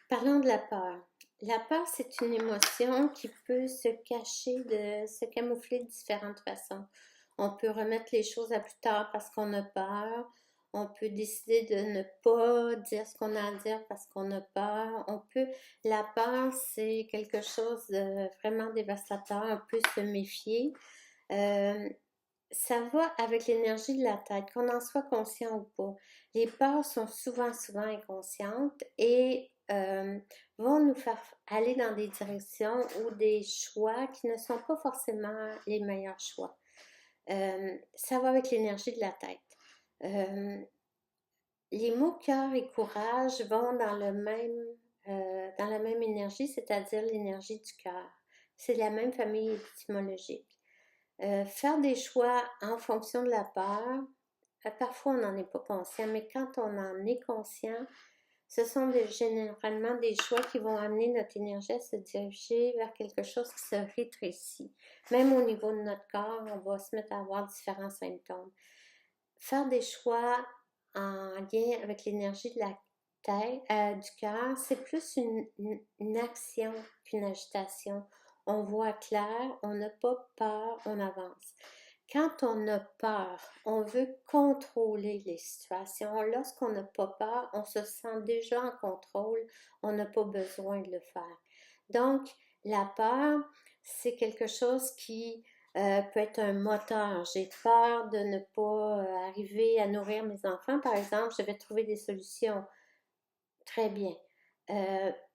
Parlons de la peur. La peur, c'est une émotion qui peut se cacher, se camoufler de différentes façons. On peut remettre les choses à plus tard parce qu'on a peur. On peut décider de ne pas dire ce qu'on a à dire parce qu'on a peur. La peur, c'est quelque chose de vraiment dévastateur. On peut se méfier. Euh, Ça va avec l'énergie de la tête, qu'on en soit conscient ou pas. Les peurs sont souvent inconscientes et vont nous faire aller dans des directions ou des choix qui ne sont pas forcément les meilleurs choix. Ça va avec l'énergie de la tête. Euh, les mots cœur et courage vont dans la même énergie, c'est-à-dire l'énergie du cœur. C'est la même famille étymologique. Faire des choix en fonction de la peur, parfois on n'en est pas conscient, mais quand on en est conscient, ce sont généralement des choix qui vont amener notre énergie à se diriger vers quelque chose qui se rétrécit. Même au niveau de notre corps, on va se mettre à avoir différents symptômes. Faire des choix en lien avec l'énergie de la tête, du cœur, c'est plus une action qu'une agitation. On voit clair, on n'a pas peur, on avance. Quand on a peur, on veut contrôler les situations. Lorsqu'on n'a pas peur, on se sent déjà en contrôle, on n'a pas besoin de le faire. Donc, la peur, c'est quelque chose qui peut être un moteur. J'ai peur de ne pas arriver à nourrir mes enfants, par exemple, je vais trouver des solutions. Très bien.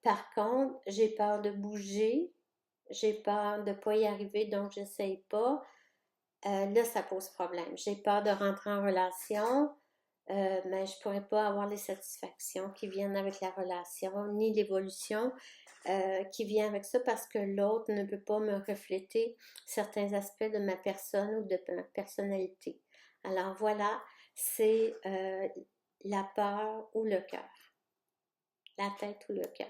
Par contre, j'ai peur de bouger, j'ai peur de ne pas y arriver, donc je n'essaye pas. Là, ça pose problème. J'ai peur de rentrer en relation, mais je ne pourrais pas avoir les satisfactions qui viennent avec la relation, ni l'évolution qui vient avec ça parce que l'autre ne peut pas me refléter certains aspects de ma personne ou de ma personnalité. Alors voilà, c'est la peur ou le cœur, la tête ou le cœur.